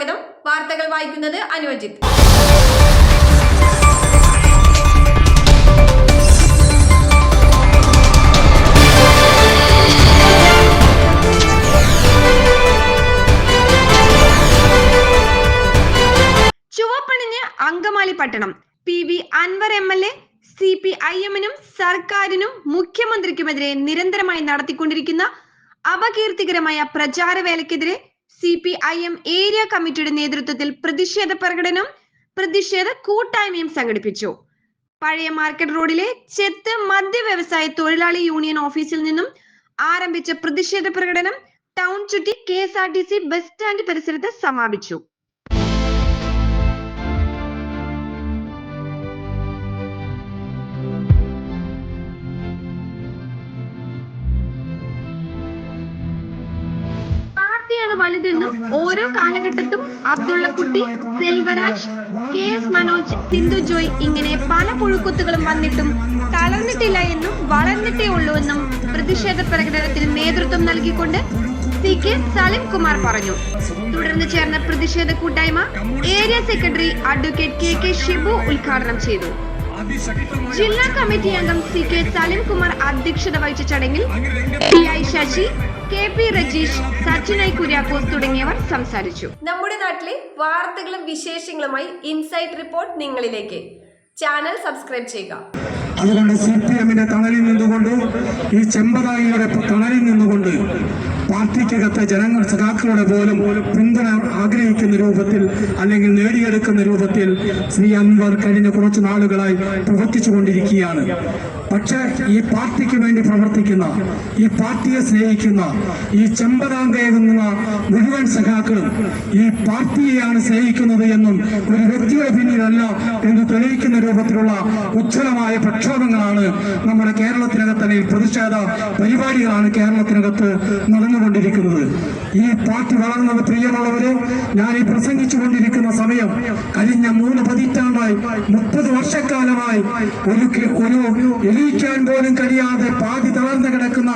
സ്വാഗതം. വാർത്തകൾ വായിക്കുന്നത് അനുജിത്ത്. ചുവപ്പണിഞ്ഞ് അങ്കമാലി പട്ടണം. PV അൻവർ MLA CPIM-നും സർക്കാരിനും മുഖ്യമന്ത്രിക്കുമെതിരെ നിരന്തരമായി നടത്തിക്കൊണ്ടിരിക്കുന്ന അപകീർത്തികരമായ പ്രചാരവേലയ്ക്കെതിരെ CPIM ഏരിയ കമ്മിറ്റിയുടെ നേതൃത്വത്തിൽ പ്രതിഷേധ കൂട്ടായ്മയും സംഘടിപ്പിച്ചു. പഴയ മാർക്കറ്റ് റോഡിലെ ചെത്ത് മദ്യ വ്യവസായ തൊഴിലാളി യൂണിയൻ ഓഫീസിൽ നിന്നും ആരംഭിച്ച പ്രതിഷേധ പ്രകടനം ടൗൺ ചുറ്റി KSRTC ബസ് സ്റ്റാൻഡ് പരിസരത്ത് സമാപിച്ചു. വലുതെന്നും ഓരോ കാലഘട്ടത്തും അബ്ദുള്ളക്കുട്ടി, സെൽവരാജ്, KS മനോജ്, സിന്ധു ജോയ് ഇങ്ങനെ പല പുഴുക്കുത്തുകളും വന്നിട്ടും തളർന്നിട്ടില്ല എന്നും വളർന്നിട്ടേ ഉള്ളൂ എന്നും പ്രതിഷേധ പ്രകടനത്തിൽ നേതൃത്വം നൽകിക്കൊണ്ട് CK സലിം കുമാർ പറഞ്ഞു. തുടർന്ന് ചേർന്ന പ്രതിഷേധ കൂട്ടായ്മ area secretary advocate KK Shibu ഉദ്ഘാടനം ചെയ്തു. ജില്ലാ കമ്മിറ്റി അംഗം CK സലിം കുമാർ അധ്യക്ഷത വഹിച്ച ചടങ്ങിൽ PI ശശി, KP രജീഷ്, സച്ചിൻ കുര്യാക്കോസ് തുടങ്ങിയവർ സംസാരിച്ചു. നമ്മുടെ നാട്ടിലെ വാർത്തകളും വിശേഷങ്ങളുമായി ഇൻസൈറ്റ് റിപ്പോർട്ട് നിങ്ങളിലേക്ക്. ചാനൽ സബ്സ്ക്രൈബ് ചെയ്യുക. അതുകൊണ്ട് CPM-ന്റെ തണലിൽ നിന്നുകൊണ്ട്, ഈ ചെമ്പതായിയുടെ തണലിൽ നിന്നുകൊണ്ട് പാർട്ടിക്കകത്തെ ജനങ്ങൾ സഖാക്കളുടെ പോലും പിന്തുണ ആഗ്രഹിക്കുന്ന രൂപത്തിൽ അല്ലെങ്കിൽ നേടിയെടുക്കുന്ന രൂപത്തിൽ ശ്രീ അൻവർ കഴിഞ്ഞ കുറച്ചു നാളുകളായി പ്രവർത്തിച്ചുകൊണ്ടിരിക്കുകയാണ്. പക്ഷേ ഈ പാർട്ടിക്ക് വേണ്ടി പ്രവർത്തിക്കുന്ന, ഈ പാർട്ടിയെ സ്നേഹിക്കുന്ന, ഈ ചെമ്പതാങ്കയെന്ന മുഴുവൻ സഖാക്കളും ഈ പാർട്ടിയെയാണ് സ്നേഹിക്കുന്നത് എന്നും ഒരു വ്യക്തിയുടെ പിന്നിലല്ല എന്ന് തെളിയിക്കുന്ന രൂപത്തിലുള്ള ഉജ്ജ്വലമായ പ്രക്ഷോഭങ്ങളാണ് നമ്മുടെ കേരളത്തിനകത്ത്, അല്ലെങ്കിൽ പ്രതിഷേധ പരിപാടികളാണ് കേരളത്തിനകത്ത് നടന്നുകൊണ്ടിരിക്കുന്നത്. ഈ പാർട്ടി വളർന്നത് പ്രിയമുള്ളവരെ, ഞാൻ ഈ പ്രസംഗിച്ചുകൊണ്ടിരിക്കുന്ന സമയം കഴിഞ്ഞ 3 പതിറ്റാണ്ടായി 30 വർഷക്കാലമായി ഒരു എണീക്കാൻ പോലും കഴിയാതെ പാതി തളർന്നു കിടക്കുന്ന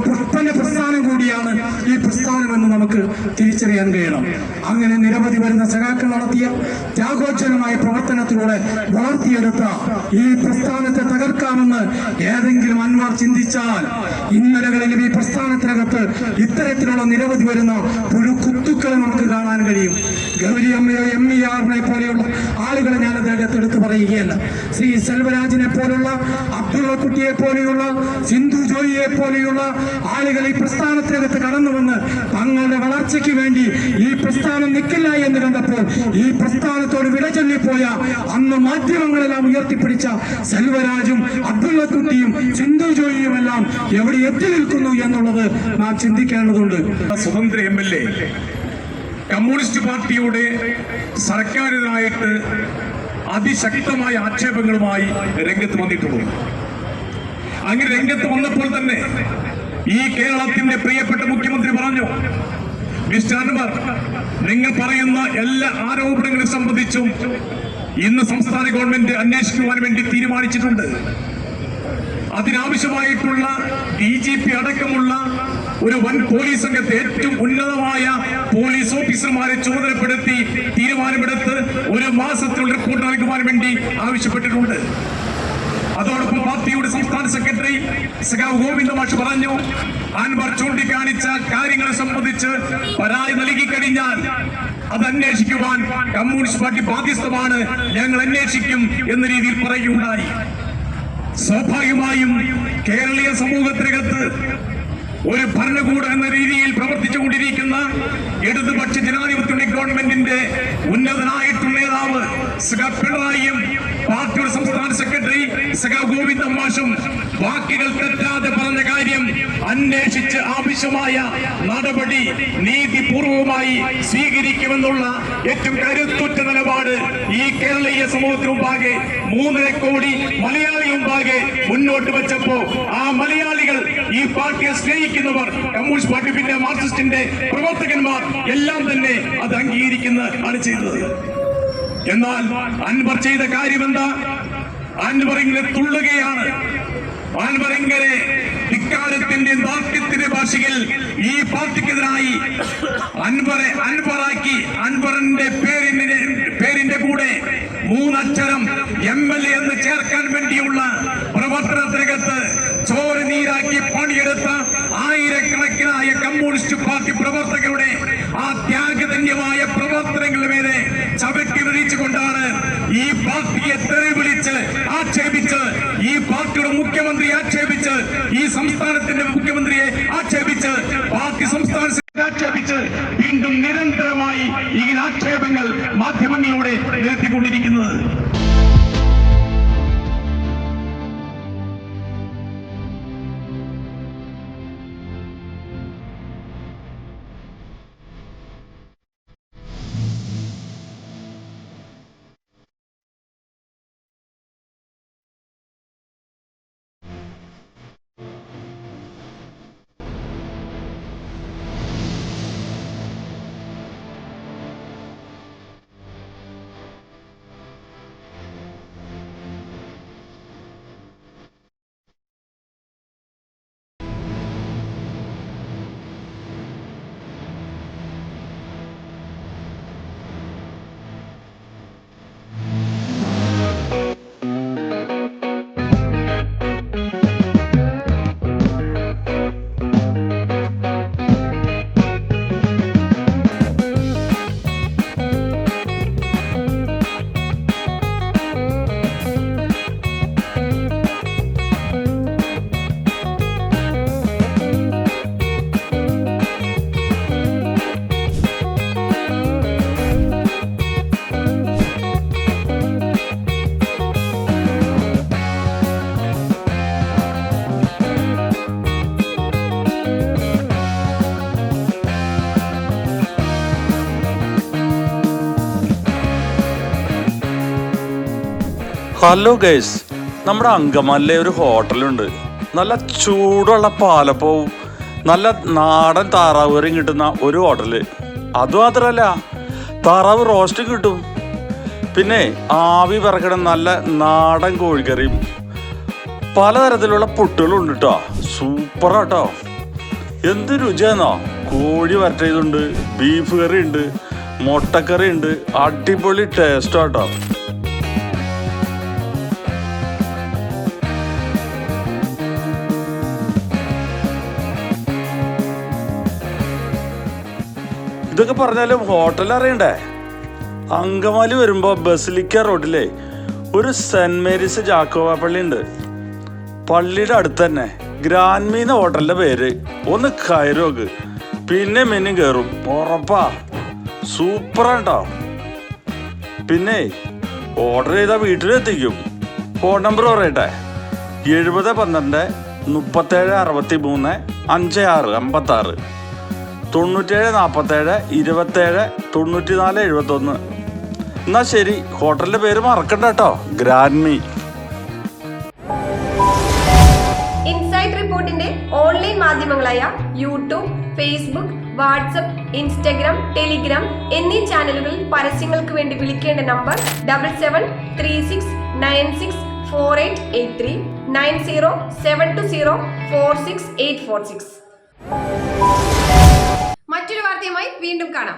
പുഷ്പന പ്രസ്ഥാനം കൂടിയാണ് ഈ പ്രസ്ഥാനമെന്ന് നമുക്ക് തിരിച്ചറിയാൻ കഴിയണം. അങ്ങനെ നിരവധി വരുന്ന സഖാക്കൾ നടത്തിയ ത്യാഗോജ്വലമായ പ്രവർത്തനത്തിലൂടെ വളർത്തിയെടുത്ത ഈ പ്രസ്ഥാനത്തെ തകർക്കാമെന്ന് ഏതെങ്കിലും അൻവർ ചിന്തിച്ചാൽ ഇന്നലകളിലും ഈ പ്രസ്ഥാനത്തിനകത്ത് ഇത്തരത്തിലുള്ള നിരവധി വരുന്ന പുഴുക്കുത്തുക്കളെ നമുക്ക് കാണാൻ കഴിയും. ഗൗരി അമ്മയോ MER-നെ പോലെയുള്ള ആളുകളെ ഞാൻ അദ്ദേഹത്തെ എടുത്തു പറയുകയല്ല. ശ്രീ സെൽവരാജിനെ പോലുള്ള, അബ്ദുള്ളക്കുട്ടിയെ പോലെയുള്ള, സിന്ധു ജോയിയെ പോലെയുള്ള ആളുകൾ ഈ പ്രസ്ഥാനത്തിനകത്ത് കടന്നു വന്ന് തങ്ങളുടെ വളർച്ചയ്ക്ക് വേണ്ടി ഈ പ്രസ്ഥാനം നിൽക്കില്ല എന്ന് കണ്ടപ്പോൾ ഈ പ്രസ്ഥാനത്തോട് വിട ചൊല്ലിപ്പോയ അന്ന് മാധ്യമങ്ങളെല്ലാം ഉയർത്തിപ്പിടിച്ച സെൽവരാജും അബ്ദുള്ളക്കുട്ടിയും സിന്ധു ജോയിയും എല്ലാം എവിടെ എത്തി നിൽക്കുന്നു എന്നുള്ളത് നാം ചിന്തിക്കേണ്ടതുണ്ട്. സ്വതന്ത്ര MLA കമ്മ്യൂണിസ്റ്റ് പാർട്ടിയുടെ സർക്കാരിനായിട്ട് അതിശക്തമായ ആക്ഷേപങ്ങളുമായി രംഗത്ത് വന്നിട്ടുള്ളൂ. അങ്ങനെ രംഗത്ത് വന്നപ്പോൾ തന്നെ ഈ കേരളത്തിന്റെ പ്രിയപ്പെട്ട മുഖ്യമന്ത്രി പറഞ്ഞു, മിസ്റ്റർ അൻവർ, നിങ്ങൾ പറയുന്ന എല്ലാ ആരോപണങ്ങളെ സംബന്ധിച്ചും ഇന്ന് സംസ്ഥാന ഗവൺമെന്റ് അന്വേഷിക്കുവാൻ വേണ്ടി തീരുമാനിച്ചിട്ടുണ്ട്. അതിനാവശ്യമായിട്ടുള്ള DGP അടക്കമുള്ള ഒരു വൻ പോലീസ് സംഘത്തെ, ഏറ്റവും ഉന്നതമായ പോലീസ് ഓഫീസർമാരെ ചുമതലപ്പെടുത്തി തീരുമാനമെടുത്ത് 1 മാസത്തിലുള്ള റിപ്പോർട്ട് നൽകുവാൻ വേണ്ടി ആവശ്യപ്പെട്ടിട്ടുണ്ട്. അതോടൊപ്പം പാർട്ടിയുടെ സംസ്ഥാന സെക്രട്ടറി സഖാവ് ഗോവിന്ദ മാഷ് പറഞ്ഞു, അൻവർ ചൂണ്ടിക്കാണിച്ച കാര്യങ്ങളെ സംബന്ധിച്ച് പരാതി നൽകി കഴിഞ്ഞാൽ അത് അന്വേഷിക്കുവാൻ കമ്മ്യൂണിസ്റ്റ് പാർട്ടി ബാധ്യസ്ഥമാണ്, ഞങ്ങൾ അന്വേഷിക്കും എന്ന രീതിയിൽ പറയുകയുണ്ടായി. സ്വാഭാവികമായും കേരളീയ സമൂഹത്തിനകത്ത് ഒരു ഭരണകൂടം എന്ന രീതിയിൽ പ്രവർത്തിച്ചുകൊണ്ടിരിക്കുന്ന ഇടതുപക്ഷ ജനാധിപത്യ ഗവൺമെന്റിന്റെ ഉന്നതനായിട്ടുള്ള നേതാവ് സഖാവ് പിണറായിയും പാർട്ടിയുടെ സംസ്ഥാന സെക്രട്ടറി സഖാവ് ഗോവിന്ദ മാഷും വാക്കുകൾ തെറ്റാതെ പറഞ്ഞ കാര്യം അന്വേഷിച്ച് ആവശ്യമായ നടപടി നീതിപൂർവമായി സ്വീകരിക്കുമെന്നുള്ള ഏറ്റവും കരുത്തുറ്റ നിലപാട് ഈ കേരളീയ സമൂഹത്തിന് മുമ്പാകെ 3.5 കോടി മലയാളി മുമ്പാകെ മുന്നോട്ട് വെച്ചപ്പോ ആ മലയാളികൾ, ഈ പാർട്ടിയെ സ്നേഹിക്കുന്നവർ, കമ്മ്യൂണിസ്റ്റ് പാർട്ടി പിന്നെ മാർക്സിസ്റ്റിന്റെ പ്രവർത്തകന്മാർ എല്ലാം തന്നെ അത് അംഗീകരിക്കുന്നതാണ് ചെയ്തത്. എന്നാൽ അൻവർ ചെയ്ത കാര്യം എന്താ? അൻവർ ഇങ്ങനെ തുള്ളുകയാണ്. അൻവർ ഇങ്ങനെ ഇക്കാലത്തിന്റെ ദാർഢ്യത്തിന് ഭാഷയിൽ ഈ പാർട്ടിക്കെതിരായി അൻവറിന്റെ പേരിന്റെ കൂടെ 3 അക്ഷരം MLA എന്ന് ചേർക്കാൻ വേണ്ടിയുള്ള പ്രവർത്തനത്തിനകത്ത് ചോര നീരാക്കി പണിയെടുത്ത ആയിരക്കണക്കിനായ കമ്മ്യൂണിസ്റ്റ് പാർട്ടി പ്രവർത്തകരുടെ ആ ത്യാഗധന്യമായ പ്രവർത്തനങ്ങളുടെ മേലെ ചവിട്ടി വിളിച്ചുകൊണ്ടാണ് ഈ പാർട്ടിയെ തെറി വിളിച്ച് ആക്ഷേപിച്ച്, ഈ പാർട്ടിയുടെ മുഖ്യമന്ത്രിയെ ആക്ഷേപിച്ച്, ഈ സംസ്ഥാനത്തിന്റെ മുഖ്യമന്ത്രിയെ ആക്ഷേപിച്ച്, പാർട്ടി സംസ്ഥാന ആക്ഷേപിച്ച് വീണ്ടും നിരന്തരമായി ഈ ആക്ഷേപങ്ങൾ മാധ്യമങ്ങളിലൂടെ നിരത്തിക്കൊണ്ടിരിക്കുന്നത്. ഹലോ ഗൈസ്, നമ്മുടെ അങ്കമാലിലെ ഒരു ഹോട്ടലുണ്ട്. നല്ല ചൂടുള്ള പാലപ്പവും നല്ല നാടൻ താറാവ് കറിയും കിട്ടുന്ന ഒരു ഹോട്ടല്. അതുമാത്രമല്ല, താറാവ് റോസ്റ്റും കിട്ടും. പിന്നെ ആവി പറക്കണ നല്ല നാടൻ കോഴിക്കറിയും പലതരത്തിലുള്ള പുട്ടുകളും ഉണ്ട് കേട്ടോ. സൂപ്പറാട്ടോ, എന്ത് രുചിയാന്നോ. കോഴി വരട്ടിയതുണ്ട്, ബീഫ് കറി ഉണ്ട്, മുട്ടക്കറി ഉണ്ട്. അടിപൊളി ടേസ്റ്റാട്ടോ. ഇതൊക്കെ പറഞ്ഞാലും ഹോട്ടൽ അറിയണ്ടേ? അങ്കമാലി വരുമ്പോൾ ബസിലിക്ക റോഡിലെ ഒരു സെന്റ് മേരീസ് ജാക്കോബ പള്ളി ഉണ്ട്. പള്ളിയുടെ അടുത്ത് തന്നെ ഗ്രാൻമീന്ന ഹോട്ടലിന്റെ പേര്. ഒന്ന് കയറോക്ക്, പിന്നെ മെനും കയറും, ഉറപ്പാ. സൂപ്പറാട്ടോ. പിന്നെ ഓർഡർ ചെയ്താൽ വീട്ടിലെത്തിക്കും. ഫോൺ നമ്പർ പറയട്ടെ: 7012 37 63 56 56 97 47 27 94 71. എന്നാ ശരി, ഹോട്ടലിന്റെ പേര് മറക്കണ്ട കേട്ടോ, ഗ്രാൻമി. ഇൻസൈറ്റ് റിപ്പോർട്ടിന്റെ ഓൺലൈൻ മാധ്യമങ്ങളായ YouTube, Facebook, WhatsApp, Instagram, Telegram എന്നീ ചാനലുകളിൽ പരസ്യങ്ങൾക്ക് വേണ്ടി വിളിക്കേണ്ട നമ്പർ 7736964883 9072046846. മറ്റൊരു വാർത്തയുമായി വീണ്ടും കാണാം.